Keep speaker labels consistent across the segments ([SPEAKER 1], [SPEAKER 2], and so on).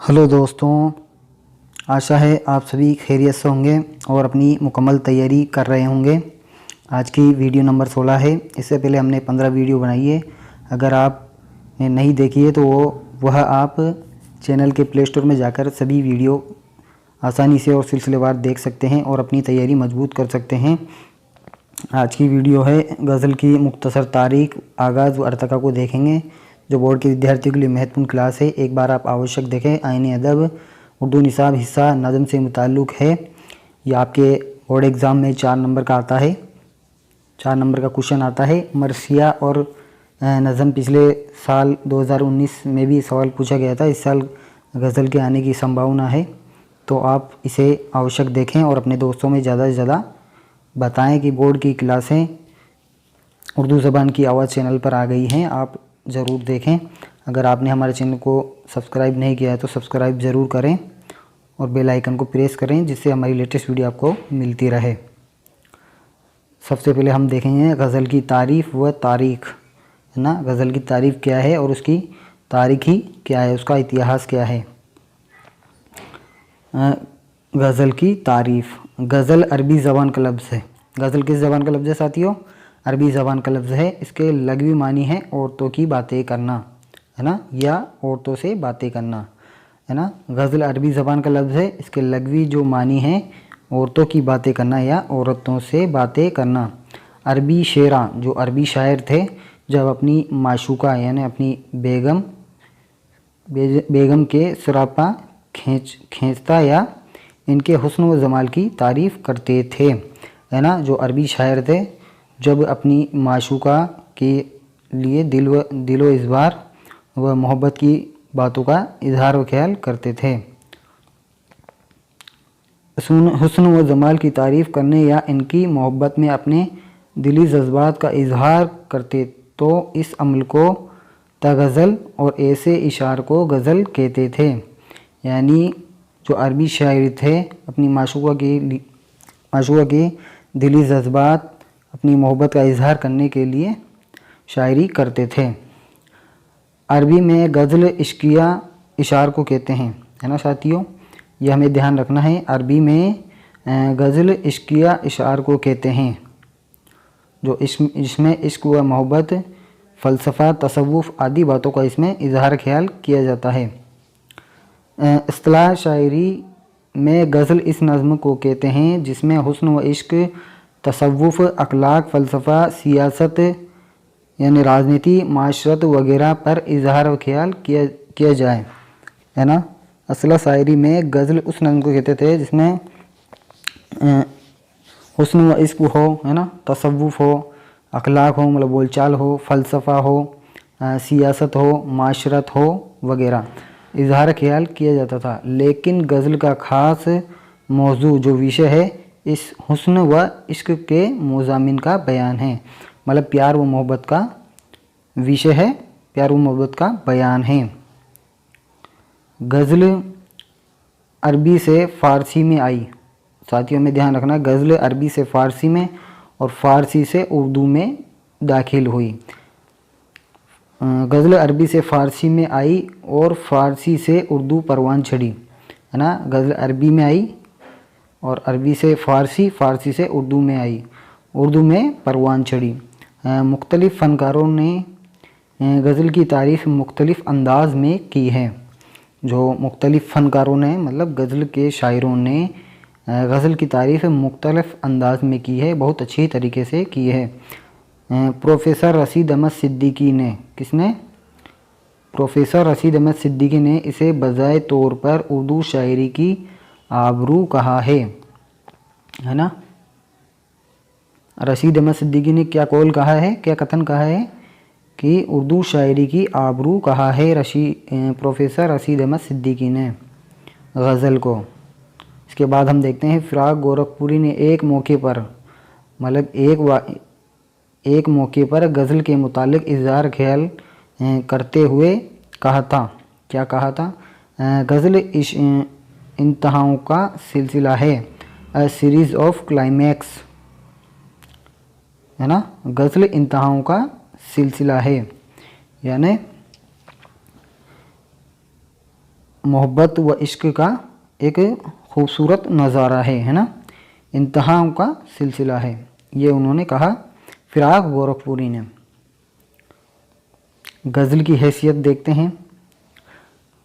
[SPEAKER 1] Hello दोस्तों, आशा है आप सभी खैरियत से होंगे और अपनी मुकम्मल तैयारी कर रहे होंगे। आज की वीडियो नंबर 16 है। इससे पहले हमने 15 वीडियो बनाई है। अगर आपने नहीं देखी है तो वह आप चैनल के प्ले स्टोर में जाकर सभी वीडियो आसानी से और सिलसिलेवार देख सकते हैं और अपनी तैयारी मजबूत कर सकते हैं। आज की वीडियो है गज़ल की मुख्तसर तारीख, आगाज़ व अर्तका को देखेंगे, जो बोर्ड के विद्यार्थियों के लिए महत्वपूर्ण क्लास है। एक बार आप आवश्यक देखें। आईने अदब उर्दू निसाब हिस्सा नज़म से मुताल्लुक़ है। यह आपके बोर्ड एग्ज़ाम में 4 नंबर का आता है। 4 नंबर का क्वेश्चन आता है। मरसिया और नज़म पिछले साल 2019 में भी सवाल पूछा गया था। इस साल गज़ल के आने की संभावना है, तो आप इसे आवश्यक देखें और अपने दोस्तों में ज़्यादा से ज़्यादा बताएं कि बोर्ड की क्लासें उर्दू ज़बान की आवाज़ चैनल पर आ गई हैं। आप ज़रूर देखें। अगर आपने हमारे चैनल को सब्सक्राइब नहीं किया है तो सब्सक्राइब ज़रूर करें और बेल आइकन को प्रेस करें, जिससे हमारी लेटेस्ट वीडियो आपको मिलती रहे। सबसे पहले हम देखेंगे गज़ल की तारीफ़ व तारीख़, है ना। गज़ल की तारीफ़ क्या है और उसकी तारीख़ ही क्या है, उसका इतिहास क्या है। गज़ल की तारीफ़। गज़ल अरबी ज़बान का लफ्ज़ है। गज़ल किस ज़बान का लफ्ज़ है साथियों? अरबी ज़बान का लफ्ज़ है। इसके लग़वी मानी है औरतों की बातें करना, है ना, या औरतों से बातें करना, है ना। गज़ल अरबी ज़बान का लफ्ज़ है। इसके लग़वी जो मानी है औरतों की बातें करना या औरतों से बातें करना। अरबी शेरा, जो अरबी शायर थे, जब अपनी माशूका यानी अपनी बेगम के सरापा खींचता या इनके हुस्न व जमाल की तारीफ़ करते थे, है ना। जो अरबी शायर थे, जब अपनी माशूका के लिए दिलो इज़हार व मोहब्बत की बातों का इजहार व ख्याल करते थे। हुस्न व जमाल की तारीफ़ करने या इनकी मोहब्बत में अपने दिली जज्बात का इजहार करते, तो इस अमल को तगज़ल और ऐसे इशार को गज़ल कहते थे। यानी जो अरबी शायर थे, अपनी माशूका के दिली जज्बात, अपनी मोहब्बत का इजहार करने के लिए शायरी करते थे। अरबी में गज़ल इश्किया इशार को कहते हैं, है ना साथियों। यह हमें ध्यान रखना है। अरबी में गज़ल इश्किया इशार को कहते हैं, जो इसमें इश्क व मोहब्बत, फ़लसफ़ा, तसव्वुफ़ आदि बातों का इसमें इजहार ख्याल किया जाता है। इस्तिलाह शायरी में गज़ल इस नज़्म को कहते हैं जिसमें हुस्न व इश्क, तसव्वुफ़, अखलाक, फ़लसफ़ा, सियासत यानी राजनीति, माशरत वगैरह पर इजहार व ख्याल किया जाए, है ना। इस्तिलाह शायरी में गज़ल उस नज़्म को कहते थे जिसमें हुस्न व इश्क हो, है ना, तसव्वुफ़ हो, अखलाक हो मतलब बोलचाल हो, फ़लसफ़ा हो, सियासत हो, माशरत हो वगैरह, इजहार ख्याल किया जाता था। लेकिन गज़ल का ख़ास मौजू जो विषय है, इस हुस्न व इश्क के मुज़ामिन का बयान है। मतलब प्यार व मोहब्बत का विषय है, प्यार व मोहब्बत का बयान है। गज़ल अरबी से फ़ारसी में आई। साथियों में ध्यान रखना, गज़ल अरबी से फ़ारसी में और फ़ारसी से उर्दू में दाखिल हुई। गज़ल अरबी से फ़ारसी में आई और फ़ारसी से उर्दू परवान चढ़ी, है ना। गज़ल अरबी में आई और अरबी से फ़ारसी, फ़ारसी से उर्दू में आई, उर्दू में परवान चढ़ी। मुख्तलिफ़ फ़नकारों ने गज़ल की तारीफ़ मुख्तलिफ़ अंदाज़ में की है। जो मुख्तलिफ़ फ़नकारों ने मतलब गज़ल के शायरों ने गज़ल की तारीफ़ मुख्तलिफ़ अंदाज़ में की है, बहुत अच्छी तरीके से की है। प्रोफ़ेसर रशीद अहमद सिद्दीकी ने, किसने? प्रोफ़ेसर रशीद अहमद सिद्दीकी ने इसे बजाय तौर पर उर्दू शायरी की आबरू कहा है ना। रशीद अहमद सिद्दीकी ने क्या कौल कहा है, क्या कथन कहा है कि उर्दू शायरी की आबरू कहा है प्रोफ़ेसर रशीद अहमद सिद्दीकी ने गज़ल को। इसके बाद हम देखते हैं फ़िराक़ गोरखपुरी ने एक मौके पर मतलब एक मौके पर गज़ल के मुतालिक इज़हार ख्याल करते हुए कहा था। क्या कहा था? गज़ल इंतहाओं का सिलसिला है, अ सीरीज़ ऑफ क्लाइमैक्स, है ना। गज़ल इंतहाओं का सिलसिला है, यानी मोहब्बत व इश्क का एक खूबसूरत नज़ारा है ना, इंतहाओं का सिलसिला है, ये उन्होंने कहा फिराक गोरखपुरी ने। गज़ल की हैसियत देखते हैं।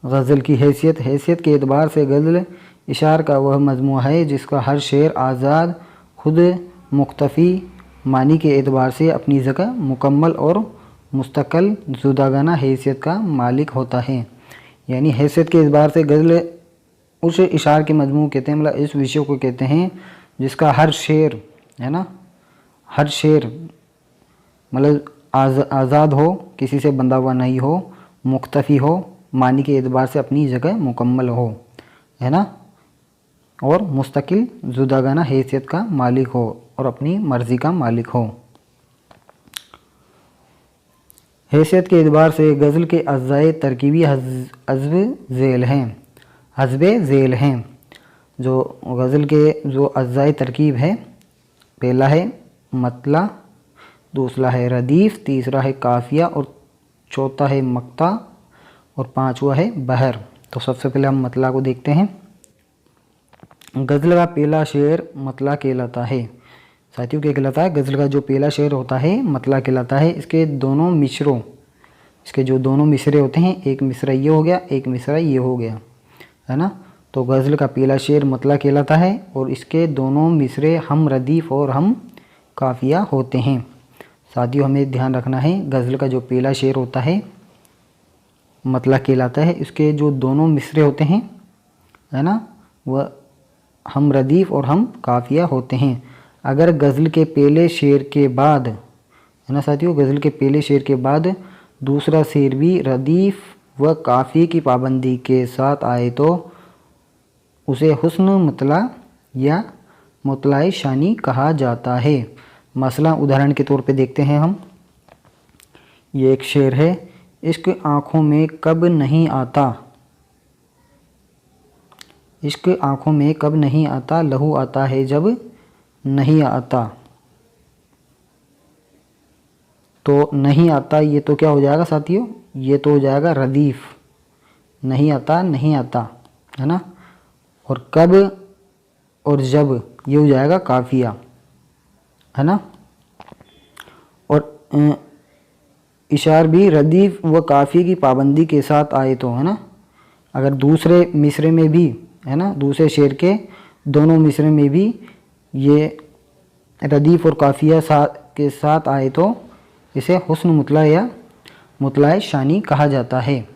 [SPEAKER 1] गज़ल की हैसियत के एतबार से गज़ल इशार का वह मजमू है जिसका हर शेर आज़ाद, खुद मुख्तफ़ी, मानी के एतबार से अपनी जगह मुकम्मल और मुस्तकिल जुदागाना हैसियत का मालिक होता है। यानी हैसियत के एतबार से गज़ल उस इशार के मजमू कहते हैं, मतलब इस विषय को कहते हैं जिसका हर शेर है ना, हर शेर मतलब आज़ाद हो, किसी से बंधा हुआ नहीं हो, मुख्तफ़ी हो, मानी के एतबार से अपनी जगह मुकम्मल हो, है ना, और मुस्तकिल जुदागाना हैसियत का मालिक हो और अपनी मर्ज़ी का मालिक हो। हैसियत के एतबार से गज़ल के अज़्ज़ाए तरकीबी हज़्ब ज़ेल हैं। जो गज़ल के जो अज़्ज़ाए तरकीब है, पहला है मतला, दूसरा है रदीफ़, तीसरा है काफ़िया और चौथा है मक्ता और पांचवा है बहर। तो सबसे पहले हम मतला को देखते हैं। गज़ल का पहला शेर मतला कहलाता है। साथियों क्या कहलाता है? गज़ल का जो पहला शेर होता है मतला कहलाता है। इसके जो दोनों मिसरे होते हैं, एक मिसरा ये हो गया, एक मिसरा ये हो गया, है ना। तो गज़ल का पहला शेर मतला कहलाता है और इसके दोनों मिसरे हम रदीफ़ और हम काफ़िया होते हैं। साथियों हमें ध्यान रखना है, गज़ल का जो पहला शेर होता है मतला कहलाता है, इसके जो दोनों मिसरे होते हैं, है ना, वह हम रदीफ़ और हम काफ़िया होते हैं। अगर गज़ल के पहले शेर के बाद, है ना साथियों, गज़ल के पहले शेर के बाद दूसरा शेर भी रदीफ़ व काफ़ी की पाबंदी के साथ आए तो उसे हुस्न मतला या मुतलाए शानी कहा जाता है। मसला उदाहरण के तौर पे देखते हैं हम। ये एक शेर है, इश्क आँखों में कब नहीं आता, इश्क आँखों में कब नहीं आता, लहू आता है जब नहीं आता। तो नहीं आता ये तो क्या हो जाएगा साथियों, ये तो हो जाएगा रदीफ़, नहीं आता नहीं आता, है ना। और कब और जब ये हो जाएगा काफ़िया, है ना। और इशार भी रदीफ़ व काफ़ी की पाबंदी के साथ आए तो, है ना, अगर दूसरे मिसरे में भी, है ना, दूसरे शेर के दोनों मिसरे में भी ये रदीफ़ और काफ़िया के साथ आए तो इसे हुस्न मुतला या मुतलाए शानी कहा जाता है।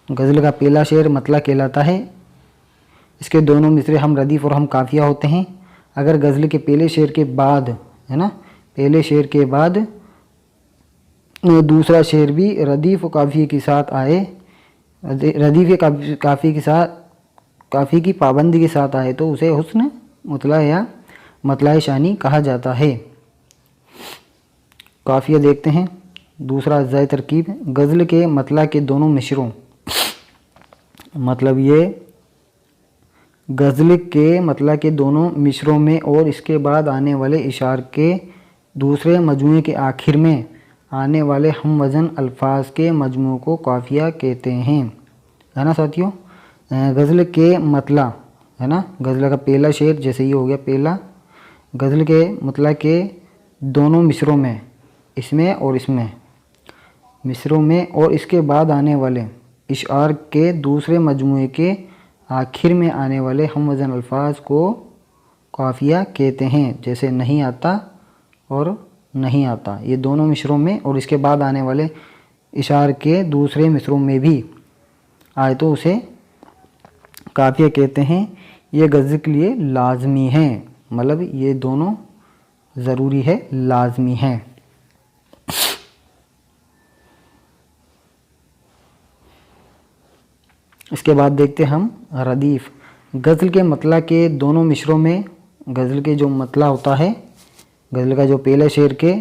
[SPEAKER 1] गज़ल का पहला शेर मतला कहलाता है। इसके दोनों मिसरे हम रदीफ़ और हम काफ़िया होते हैं। अगर गज़ल के पहले शेर के बाद, है ना, पहले शेर के बाद दूसरा शेर भी रदीफ़ और काफ़ी के साथ आए, रदीफ़ काफ़ी के साथ, काफ़ी की पाबंदी के साथ आए तो उसे हुस्न मुतला या मतलाए शानी कहा जाता है। काफ़िया देखते हैं। दूसरा अज़्ज़ाए तरकीब, गज़ल के मतला के दोनों मिसरों, मतलब ये गज़ल के मतला के दोनों मिसरों में और इसके बाद आने वाले इशार के दूसरे मजमूए के आखिर में आने वाले हम वज़न अल्फाज के मजमू को काफ़िया कहते हैं, है ना साथियों। गज़ल के मतला, है ना, गज़ल का पहला शेर जैसे ये हो गया पहला, गज़ल के मतला के दोनों मिसरों में, इसमें और इसमें, मिसरों में और इसके बाद आने वाले इशार के दूसरे मजमूए के आखिर में आने वाले हम वज़न अल्फाज को काफ़िया कहते हैं। जैसे नहीं आता और नहीं आता, ये दोनों मिसरों में और इसके बाद आने वाले इशार के दूसरे मिसरों में भी आए तो उसे काफ़िया कहते हैं। ये गज़ल के लिए लाजमी है, मतलब ये दोनों ज़रूरी है, लाजमी है। इसके बाद देखते हैं हम रदीफ़। गज़ल के मतला के दोनों मिसरों में, गज़ल के जो मतला होता है, गज़ल का जो पहले शेर के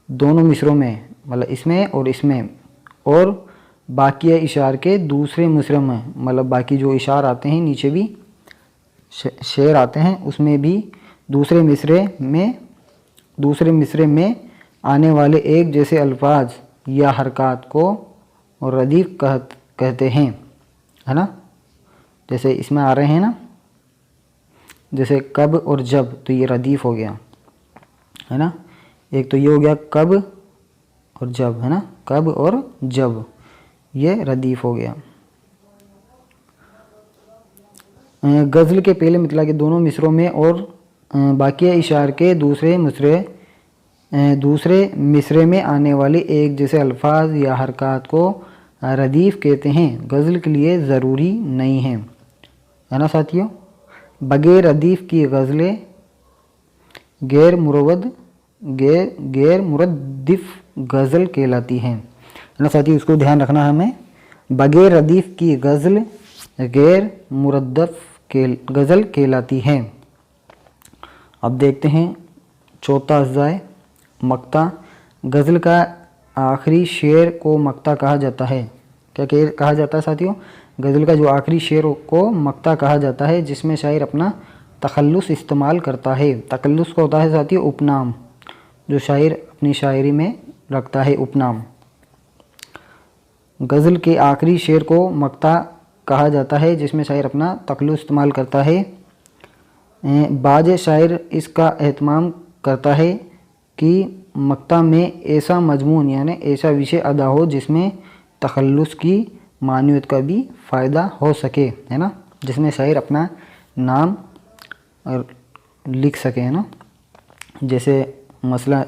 [SPEAKER 1] दोनों मिसरों में, मतलब इसमें और इसमें, और बाकी इशार के दूसरे मिसरे में, मतलब बाकी जो इशार आते हैं नीचे भी शेर आते हैं, उसमें भी दूसरे मिसरे में आने वाले एक जैसे अल्फाज या हरकत को रदीफ़ कहते हैं, है ना। जैसे इसमें आ रहे हैं ना, जैसे कब और जब, तो ये रदीफ़ हो गया, है ना। एक तो ये हो गया कब और जब, है ना, कब और जब, ये रदीफ़ हो गया। गज़ल के पहले मितला के दोनों मिसरों में और बाकी इशार के दूसरे मिसरे में आने वाले एक जैसे अल्फाज या हरकत को रदीफ़ कहते हैं। गज़ल के लिए ज़रूरी नहीं है ना साथियों। बगैर रदीफ़ की गज़लें गैर मुरद्दिफ़ गज़ल कहलाती हैं, है ना साथियों। इसको ध्यान रखना हमें, बगैर रदीफ़ की गज़ल गैर मुरद्दिफ़ गज़ल कहलाती है। अब देखते हैं चौथा अज़्ज़ाए मक्ता। गज़ल का आखिरी शेर को मक्ता कहा जाता है। क्या कहा जाता है साथियों? गज़ल का जो आखिरी शेर को मक्ता कहा जाता है, जिसमें शायर अपना तखल्लुस इस्तेमाल करता है। तखल्लुस का होता है साथियों उपनाम, जो शायर अपनी शायरी में रखता है उपनाम। गज़ल के आखिरी शेर को मक्ता कहा जाता है, जिसमें शायर अपना तखल्लुस इस्तेमाल करता है। बाज़ शायर इसका एहतमाम करता है कि मक्ता में ऐसा मजमून यानी ऐसा विषय अदा हो जिसमें तखल्लुस की मानियत का भी फ़ायदा हो सके, है ना, जिसमें शायर अपना नाम लिख सके, है ना। जैसे मसला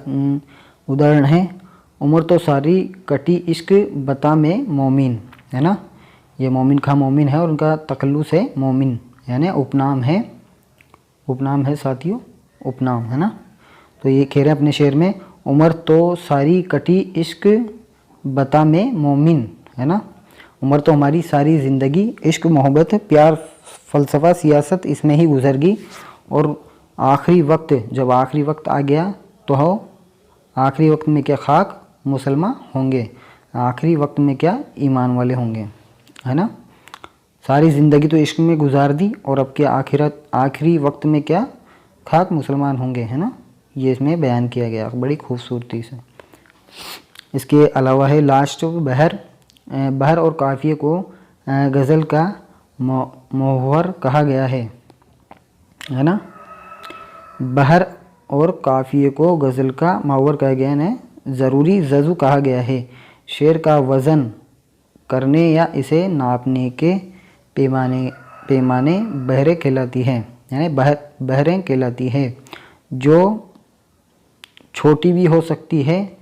[SPEAKER 1] उदाहरण है, उम्र तो सारी कटी इश्क बता में मोमिन, है ना। ये मोमिन का मोमिन है और उनका तखल्लुस है मोमिन, यानी उपनाम है साथियों, उपनाम, है ना। तो ये कह रहे हैं अपने शेर में, उम्र तो सारी कटी इश्क बता में मोमिन, है ना। उम्र तो हमारी सारी ज़िंदगी इश्क मोहब्बत प्यार फ़लसफ़ा सियासत इसमें ही गुजर गई, और आखिरी वक्त, जब आखिरी वक्त आ गया तो आखिरी वक्त में क्या खाक मुसलमान होंगे, आखिरी वक्त में क्या ईमान वाले होंगे, है ना। सारी ज़िंदगी तो इश्क में गुजार दी और अब क्या आखिरी वक्त में क्या खाक मुसलमान होंगे, है ना। ये इसमें बयान किया गया बड़ी खूबसूरती से। इसके अलावा है लास्ट बहर और काफ़िए को गज़ल का मोहवर कहा गया है ना। बहर और काफ़िए को गज़ल का मोहवर कहा गया है, ज़रूरी जज़ु कहा गया है। शेर का वज़न करने या इसे नापने के पैमाने बहरें कहलाती है, यानी बहरें कहलाती है, जो छोटी भी हो सकती है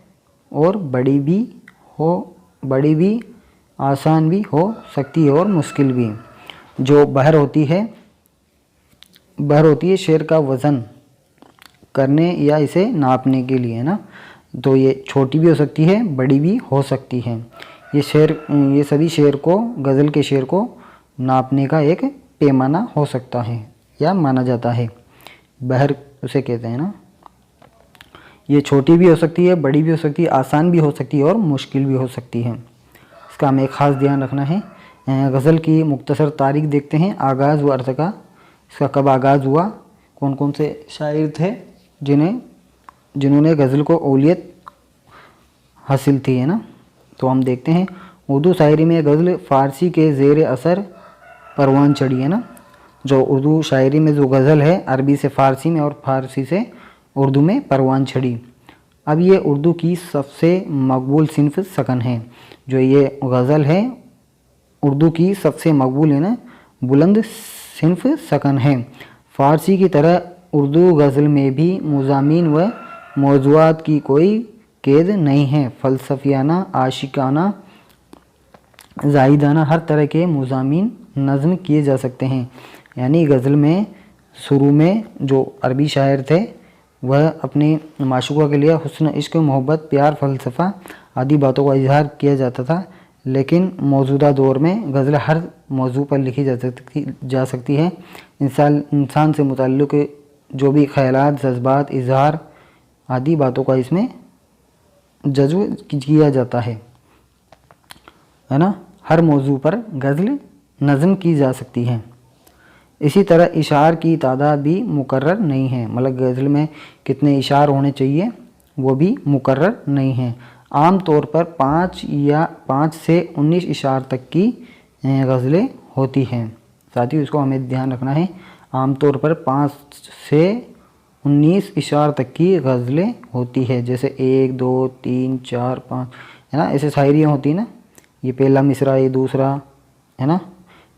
[SPEAKER 1] और बड़ी भी आसान भी हो सकती है और मुश्किल भी। जो बहर होती है शेर का वज़न करने या इसे नापने के लिए, है ना। तो ये छोटी भी हो सकती है, बड़ी भी हो सकती है। ये सभी शेर को, गज़ल के शेर को नापने का एक पैमाना हो सकता है या माना जाता है, बहर उसे कहते हैं ना। ये छोटी भी हो सकती है, बड़ी भी हो सकती है, आसान भी हो सकती है और मुश्किल भी हो सकती है। इसका हमें ख़ास ध्यान रखना है। गज़ल की मुख्तसर तारीख़ देखते हैं, आगाज़ व अर्तका। इसका कब आगाज़ हुआ, कौन कौन से शायर थे जिन्होंने गज़ल को औलियत हासिल थी, है ना। तो हम देखते हैं, उर्दू शायरी में गज़ल फ़ारसी के ज़ेर असर परवान चढ़ी, है ना। जो उर्दू शायरी में जो गज़ल है, अरबी से फ़ारसी में और फ़ारसी से उर्दू में परवान चढ़ी। अब ये उर्दू की सबसे मकबूल सिन्फ़ सकन है। जो ये गज़ल है उर्दू की सबसे मकबूल, है ना, बुलंद सिन्फ़ सकन है। फ़ारसी की तरह उर्दू गज़ल में भी मुज़ामीन व मौज़ूआत की कोई कैद नहीं है। फ़लसफ़ियाना, आशिकाना, ज़ाहिदाना हर तरह के मुज़ामीन नज़्म किए जा सकते हैं। यानी गज़ल में शुरू में जो अरबी शायर थे वह अपनी माशूक़ा के लिए हुस्न, इश्क, मोहब्बत, प्यार, फ़लसफ़ा आदि बातों का इजहार किया जाता था, लेकिन मौजूदा दौर में गज़ल हर मौजू पर लिखी जा सकती है। इंसान से मुताल्लिक़ जो भी ख़यालात, जज्बात, इजहार आदि बातों का इसमें जज्ब किया जाता है ना। हर मौजू पर गज़ल नज़म की जा सकती है। इसी तरह इशार की तादाद भी मुकर्रर नहीं है, मतलब गज़ल में कितने इशार होने चाहिए वो भी मुकर्रर नहीं है। आम तौर पर 5 से 19 इशार तक की गज़लें होती हैं। साथियों इसको हमें ध्यान रखना है। आमतौर पर 5 से 19 इशार तक की गज़लें होती है, जैसे 1 2 3 4 5 है ना, ऐसे शायरियाँ होती है ना। ये पहला मिसरा, ये दूसरा है ना,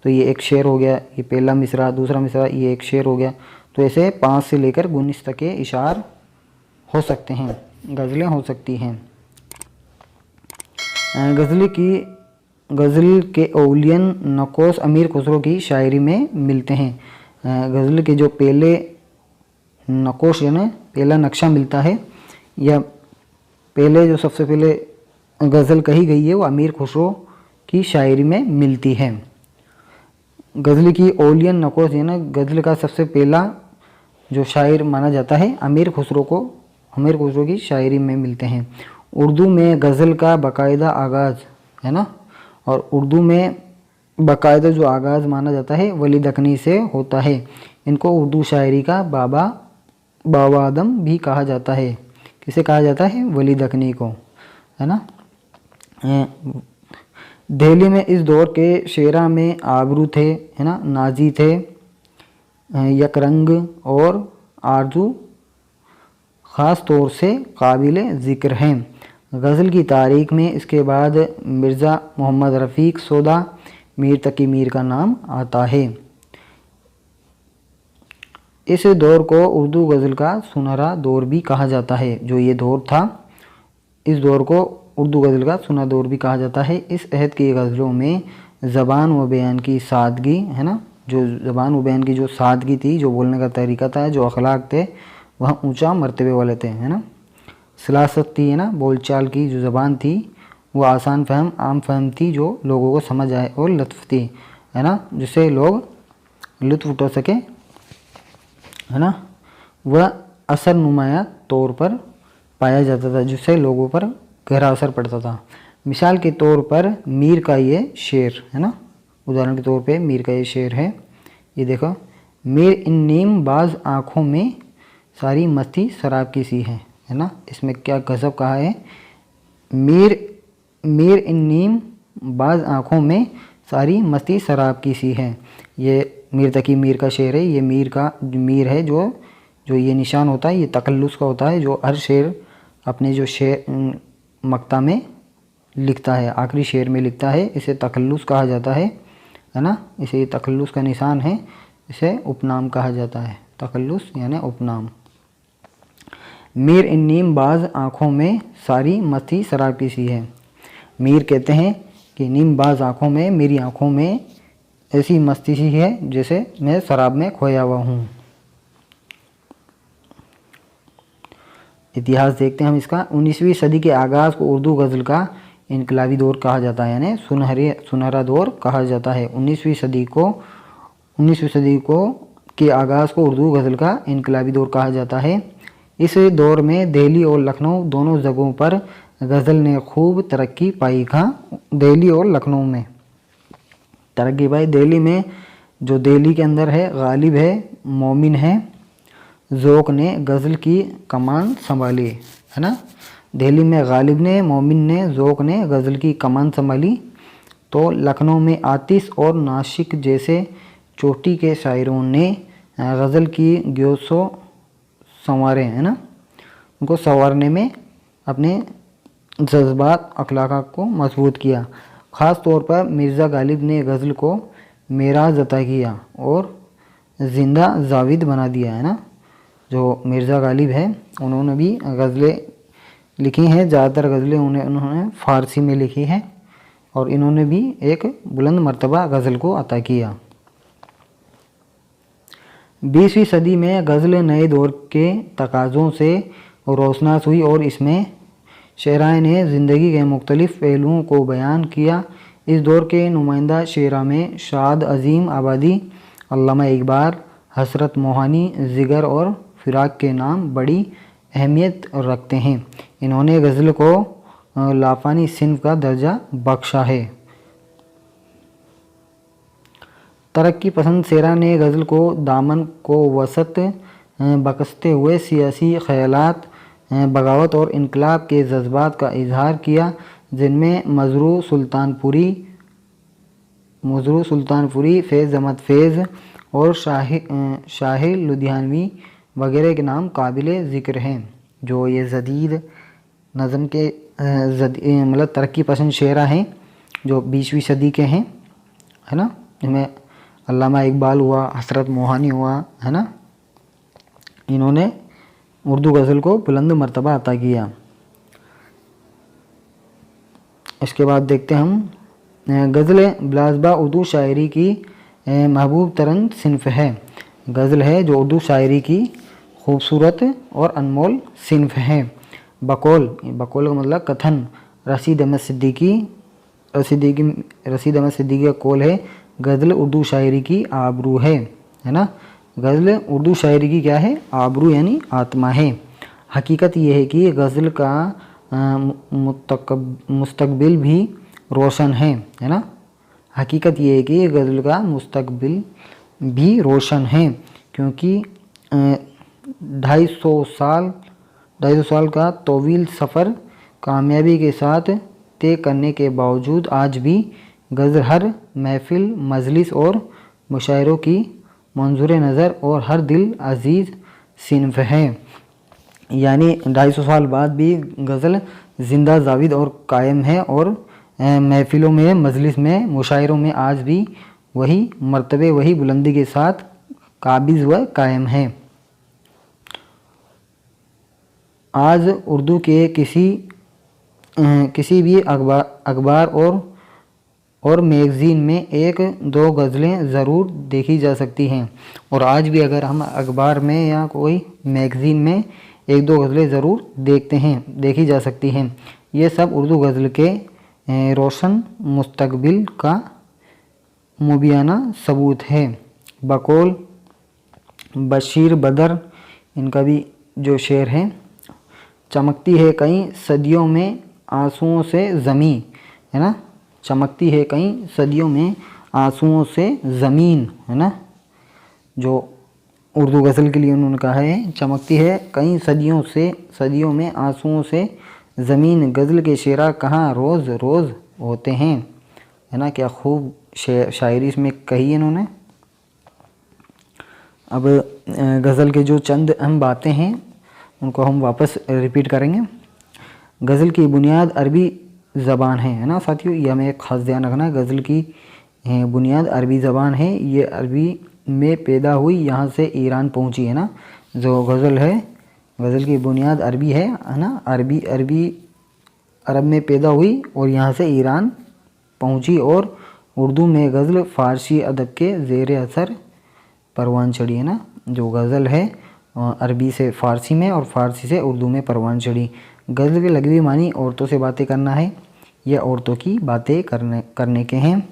[SPEAKER 1] तो ये एक शेर हो गया, ये पहला मिसरा, दूसरा मिसरा, ये एक शेर हो गया। तो ऐसे 5 से लेकर 19 तक के इशार हो सकते हैं, गज़लें हो सकती हैं। गज़ल के औलियन नकोश अमीर खुसरो की शायरी में मिलते हैं। गज़ल के जो पहले नकोश यानी पहला नक्शा मिलता है, या पहले जो सबसे पहले गज़ल कही गई है वो अमीर खुसरो की शायरी में मिलती है। गज़ल की औलियन नकोश यानी गज़ल का सबसे पहला जो शायर माना जाता है अमीर खुसरो की शायरी में मिलते हैं। उर्दू में गज़ल का बाकायदा आगाज़ है ना, और उर्दू में बाकायदा जो आगाज़ माना जाता है वली दकनी से होता है। इनको उर्दू शायरी का बाबा आदम भी कहा जाता है। किसे कहा जाता है? वली दकनी को, है ना। दिल्ली में इस दौर के शेरा में आबरू थे, है ना, नाजी थे, यकरंग और आरजू ख़ास तौर से काबिल ज़िक्र हैं। गज़ल की तारीख़ में इसके बाद मिर्ज़ा मोहम्मद रफ़ीक सौदा, मीर तकी मीर का नाम आता है। इस दौर को उर्दू गज़ल का सुनहरा दौर भी कहा जाता है। जो ये दौर था, इस दौर को उर्दू गज़ल का सुनहरा दौर भी कहा जाता है। इस अहद की गज़लों में ज़बान व बयान की सादगी, है ना, जो ज़बान व बयान की जो सादगी थी, जो बोलने का तरीका था, जो अखलाक थे, वह ऊंचा मर्तबे वाले थे, है ना। सलासत थी, है ना, बोलचाल की जो ज़बान थी वो आसान फहम, आम फहम थी, जो लोगों को समझ आए, और लत्फ़ थी, है ना, जिससे लोग लुत्फ़ उठा सके, है ना। वह असर नुमाया तौर पर पाया जाता था, जिससे लोगों पर गहरा असर पड़ता था। मिसाल के तौर पर मीर का ये शेर है ना, उदाहरण के तौर पे मीर का ये शेर है, ये देखो। मीर इन नीम बाज आँखों में सारी मस्ती शराब की सी है ना। इसमें क्या गज़ब कहा है, मीर इन नीम बाज आँखों में सारी मस्ती शराब की सी है। ये मीर तकी मीर का शेर है। ये मीर है जो ये निशान होता है, ये तकल्लुस का होता है, जो हर शेर अपने जो शेर मक्ता में लिखता है, आखिरी शेर में लिखता है, इसे तकल्लुस कहा जाता है ना। इसे ये तकल्लुस का निशान है, इसे उपनाम कहा जाता है। तकल्लुस यानी उपनाम। मीर इन नीम बाज आँखों में सारी मस्ती शराब की सी है। मीर कहते हैं कि नीम बाज आँखों में, मेरी आँखों में ऐसी मस्ती सी है जैसे मैं शराब में खोया हुआ हूँ। इतिहास देखते हैं हम इसका। 19वीं सदी के आगाज़ को उर्दू गज़ल का इनकलाबी दौर कहा जाता है, यानी सुनहरा दौर कहा जाता है। 19वीं सदी को के आगाज़ को उर्दू गज़ल का इनकलाबी दौर कहा जाता है। इस दौर में दिल्ली और लखनऊ दोनों जगहों पर गज़ल ने खूब तरक्की पाई। दिल्ली और लखनऊ में तरक्की पाई। दिल्ली में जो दिल्ली के अंदर है, गालिब है, मोमिन है, ज़ौक़ ने गज़ल की कमान संभाली, है ना। दिल्ली में गालिब ने, मोमिन ने, ज़ौक़ ने गज़ल की कमान संभाली। तो लखनऊ में आतिश और नाशिक जैसे चोटी के शायरों ने गज़ल की ग्योसो संवारे, है ना, उनको संवारने में अपने जज्बात अखलाक को मजबूत किया। ख़ास तौर पर मिर्ज़ा गालिब ने गज़ल को मेराज अता किया और ज़िंदा जाविद बना दिया, है ना। जो मिर्ज़ा गालिब है उन्होंने भी गज़लें लिखी हैं। ज़्यादातर गज़लें उन्होंने फ़ारसी में लिखी हैं, और इन्होंने भी एक बुलंद मर्तबा गज़ल को अता किया। 20वीं सदी में गज़ल नए दौर के तकाज़ों से रोशनास हुई, और इसमें शेराए ने ज़िंदगी के मुख्तलिफ़ पहलुओं को बयान किया। इस दौर के नुमाइंदा शेरा में शाद अज़ीम आबादी, अल्लामा इकबाल, हसरत मोहानी, जिगर और फ़िराक के नाम बड़ी अहमियत रखते हैं। इन्होंने गज़ल को लाफ़ानी सिन्फ़ का दर्जा बख्शा है। तरक्की पसंद शेरा ने गज़ल को दामन को वसत बकसते हुए सियासी ख़यालात, बगावत और इनकलाब के जज्बात का इजहार किया, जिनमें मजरू सुल्तानपुरी, मजरू सुल्तानपुरी, फैज़ अहमद फैज़ और शाह लुधियानवी वगैरह के नाम काबिल ज़िक्र हैं। जो ये जदीद नज़म के मतलब तरक्की पसंद शेरा हैं जो 20वीं सदी के हैं, है ना। इनमें अल्लामा इकबाल हुआ, हसरत मोहानी हुआ, है ना। इन्होंने उर्दू गज़ल को बुलंद मर्तबा अता किया। इसके बाद देखते हैं हम गज़ल ब्लाज़बा उर्दू शायरी की महबूब तरन सिन्फ़ है। गज़ल है जो उर्दू शायरी की खूबसूरत और अनमोल सिन्फ़ है। बकौल का मतलब कथन रशीद अहमद सिद्दीकी का कौल है, गज़ल उर्दू शायरी की आबरू है ना। गज़ल उर्दू शायरी की क्या है? आबरू यानी आत्मा है। हकीकत ये है कि गज़ल का मुस्तकबिल भी रोशन है ना। हकीकत ये है कि गज़ल का मुस्तकबिल भी रोशन है, क्योंकि 250 साल का तवील सफ़र कामयाबी के साथ तय करने के बावजूद आज भी गज़ल हर महफिल, मजलिस और मुशायरों की मंजूर नज़र और हर दिल अजीज़ सिन्फ़ है। यानी 250 साल बाद भी गज़ल ज़िंदा जाविद और कायम है और महफिलों में, मजलिस में, मुशायरों में आज भी वही मर्तबे, वही बुलंदी के साथ काबिज़ व कायम है। आज उर्दू के किसी भी अखबार और मैगज़ीन में 1-2 गज़लें ज़रूर देखी जा सकती हैं। और आज भी अगर हम अखबार में या कोई मैगज़ीन में 1-2 गज़लें ज़रूर देखी जा सकती हैं। ये सब उर्दू गज़ल के रोशन मुस्तकबिल का मुबियाना सबूत है। बकौल बशीर बदर, इनका भी जो शेर है, चमकती है कई सदियों में आंसुओं से ज़मीं, है ना। चमकती है कई सदियों में आंसुओं से ज़मीन, है ना। जो उर्दू गज़ल के लिए उन्होंने कहा है, चमकती है कई सदियों में आंसुओं से ज़मीन, गज़ल के शेरा कहाँ रोज़ रोज़ होते हैं, है ना। क्या खूब शायरी इसमें कही है इन्होंने। अब गज़ल के जो चंद अहम बातें हैं उनको हम वापस रिपीट करेंगे। गज़ल की बुनियाद अरबी ज़बान है ना साथियों, ये हमें ख़ास ध्यान रखना है। गज़ल की बुनियाद अरबी ज़बान है, ये अरबी में पैदा हुई, यहाँ से ईरान पहुँची, है ना। जो गज़ल है, गज़ल की बुनियाद अरबी है ना। अरब में पैदा हुई और यहाँ से ईरान पहुँची और उर्दू में गज़ल फ़ारसी अदब के ज़ेर असर परवान चढ़ी, है ना। जो गज़ल है अरबी से फ़ारसी में और फ़ारसी से उर्दू में परवान चढ़ी। गज़ल के लघवी मानी औरतों से बातें करना है या औरतों की बातें करने के हैं,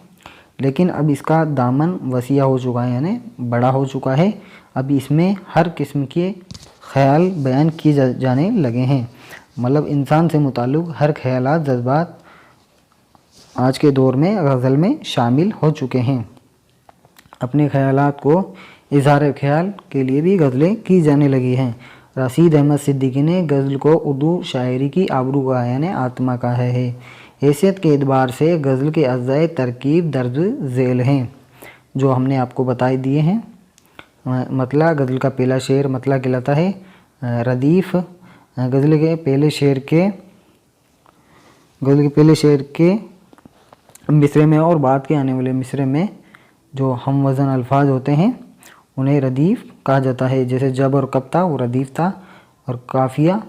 [SPEAKER 1] लेकिन अब इसका दामन वसीया हो चुका है, यानी बड़ा हो चुका है। अब इसमें हर किस्म के ख़याल बयान किए जाने लगे हैं। मतलब इंसान से मुताल्लिक़ हर ख़यालात, जज्बात आज के दौर में गज़ल में शामिल हो चुके हैं। अपने ख़यालात को इज़हार ख़याल के लिए भी गज़लें की जाने लगी हैं। रशीद अहमद सिद्दीकी ने गज़ल को उर्दू शायरी की आबरू कहा, यानी आत्मा कहा है। हैसियत के एतबार से गज़ल के अज़्ज़ाए तरकीब दर्ज झेल हैं, जो हमने आपको बताए दिए हैं। मतला गज़ल का पहला शेर मतला कहलाता है। रदीफ़ गज़ल के पहले शेर के मिसरे में और बाद के आने वाले मिसरे में जो हम वज़न अल्फाज होते हैं उन्हें रदीफ़ कहा जाता है। जैसे जब और कब था वो रदीफ़ था, और काफ़िया,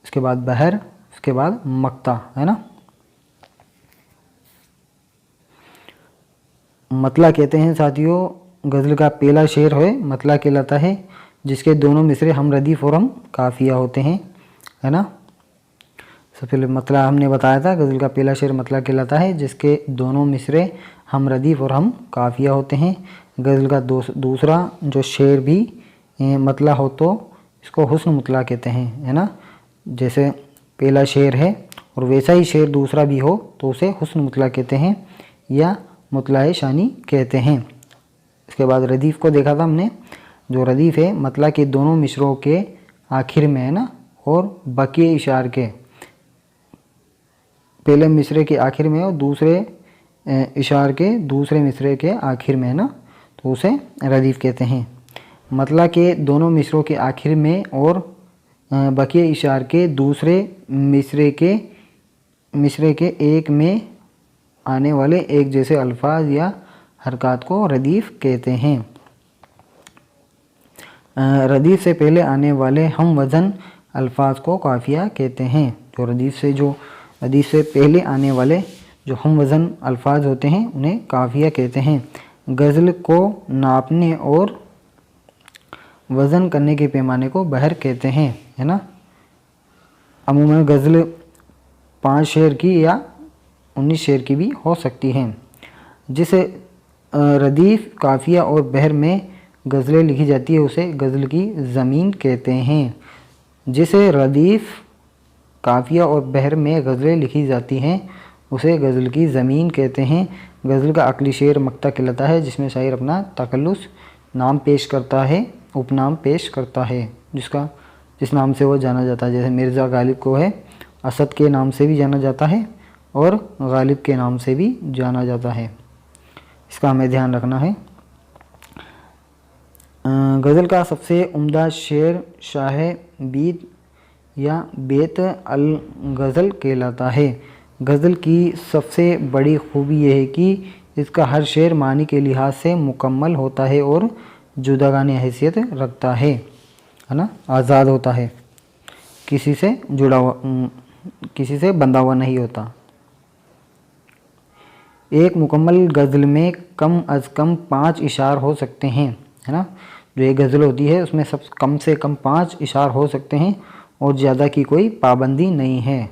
[SPEAKER 1] इसके बाद बहर, इसके बाद मक्ता, है ना। मतला कहते हैं साथियों, गज़ल का पहला शेर है मतला कहलाता है, जिसके दोनों मिसरे हम रदीफ़ और हम काफ़िया होते हैं, है ना। सबसे पहले मतला हमने बताया था, गज़ल का पहला शेर मतला कहलाता है, जिसके दोनों मिसरे हम रदीफ़ और हम काफ़िया होते हैं। गज़ल का दूसरा जो शेर भी मतला हो तो इसको हुस्न मतला कहते हैं, है ना। जैसे पहला शेर है और वैसा ही शेर दूसरा भी हो तो उसे हुस्न मतला कहते हैं या मतला शानी कहते हैं। इसके बाद रदीफ़ को देखा था हमने। जो रदीफ़ है मतला के दोनों मिसरों के आखिर में, है ना, और बकिए इशार के पहले मिसरे के आखिर में और दूसरे इशार के दूसरे मिसरे के आखिर में है ना, तो उसे रदीफ़ कहते हैं। मतलब के दोनों मिसरों के आखिर में और बकिया इशार के दूसरे मिसरे के एक में आने वाले एक जैसे अल्फाज या हरकत को रदीफ़ कहते हैं। रदीफ़ से पहले आने वाले हम वज़न अल्फाज को काफ़िया कहते हैं। जो रदीफ़ से पहले आने वाले जो हम वज़न अल्फाज होते हैं उन्हें काफ़िया कहते हैं। गज़ल को नापने और वज़न करने के पैमाने को बहर कहते हैं, है ना। अमूमन गज़ल 5 शेर की या 19 शेर की भी हो सकती हैं। जिसे रदीफ़, काफ़िया और बहर में गज़लें लिखी जाती है उसे गज़ल की ज़मीन कहते हैं। जिसे रदीफ़, काफ़िया और बहर में गज़लें लिखी जाती हैं उसे गज़ल की ज़मीन कहते हैं। गज़ल का अक्ली शेर मक्ता कहलाता है, जिसमें शायर अपना तकल्लुस नाम पेश करता है, उपनाम पेश करता है, जिस नाम से वो जाना जाता है। जैसे मिर्ज़ा गालिब को है असद के नाम से भी जाना जाता है और गालिब के नाम से भी जाना जाता है। इसका हमें ध्यान रखना है। गज़ल का सबसे उम्दा शेर शाह बीत या बेत अल गज़ल कहलाता है। गज़ल की सबसे बड़ी खूबी यह है कि इसका हर शेर मानी के लिहाज से मुकम्मल होता है और जुदागाने हैसियत रखता है ना, आज़ाद होता है, किसी से जुड़ा हुआ, किसी से बंधा हुआ नहीं होता। एक मुकम्मल गज़ल में कम अज़ कम 5 इशार हो सकते हैं, है ना। जो एक गज़ल होती है उसमें सब कम से कम 5 इशार हो सकते हैं और ज़्यादा की कोई पाबंदी नहीं है।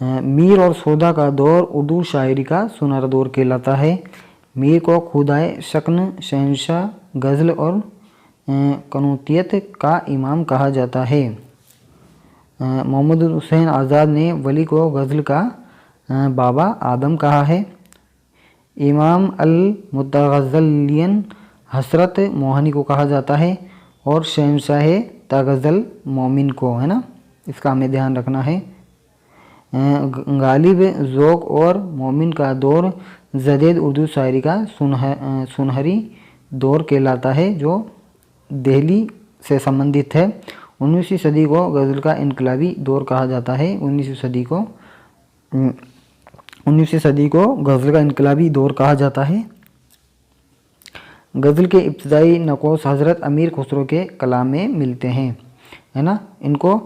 [SPEAKER 1] मीर और सौदा का दौर उर्दू शायरी का सुनहरा दौर कहलाता है। मीर को खुदाए शक्न, शहंशाह गज़ल और कनूतियत का इमाम कहा जाता है। मोहम्मद हुसैन आज़ाद ने वली को गज़ल का बाबा आदम कहा है। इमाम अल मुतग़ज़्ज़लियन हसरत मोहनी को कहा जाता है और शहंशाह तग़ज़ल मोमिन को, है ना। इसका हमें ध्यान रखना है। गालिब, ज़ौक़ और मोमिन का दौर जदीद उर्दू शायरी का सुनहरी दौर कहलाता है, जो दिल्ली से संबंधित है। 19वीं सदी को गज़ल का इनकलाबी दौर कहा जाता है। 19वीं सदी को गज़ल का इनकलाबी दौर कहा जाता है। गज़ल के इब्तिदाई नकोश हज़रत अमीर खुसरो के कलाम में मिलते हैं, है ना। इनको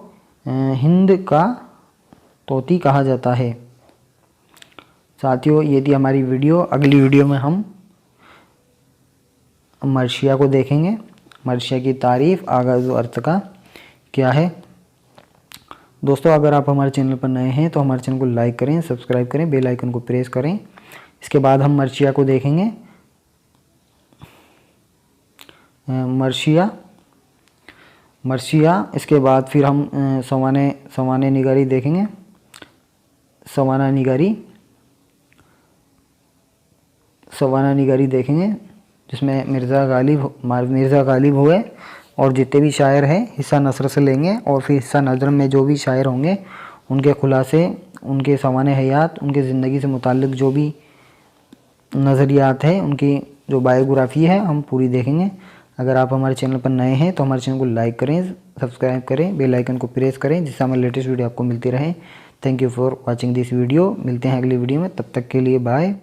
[SPEAKER 1] हिंद का तोती कहा जाता है। साथियों, ये थी हमारी वीडियो। अगली वीडियो में हम मर्शिया को देखेंगे। मर्शिया की तारीफ़, आगाज़ व अर्थ का क्या है। दोस्तों, अगर आप हमारे चैनल पर नए हैं तो हमारे चैनल को लाइक करें, सब्सक्राइब करें, बेल आइकन को प्रेस करें। इसके बाद हम मर्शिया को देखेंगे। मर्शिया इसके बाद फिर हम सवाने निगारी देखेंगे। सवाना निगारी देखेंगे, जिसमें मिर्ज़ा गालिब हुए और जितने भी शायर हैं हिस्सा नसर से लेंगे और फिर हिस्सा नज़र में जो भी शायर होंगे उनके खुलासे, उनके सवाने हयात, उनके ज़िंदगी से मुताल्लिक़ जो भी नज़रियात हैं, उनकी जो बायोग्राफ़ी है हम पूरी देखेंगे। अगर आप हमारे चैनल पर नए हैं तो हमारे चैनल को लाइक करें, सब्सक्राइब करें, बेल आइकन को प्रेस करें, जिससे हमारी लेटेस्ट वीडियो आपको मिलती रहे। Thank you for watching this video. मिलते हैं अगली वीडियो में, तब तक के लिए बाय।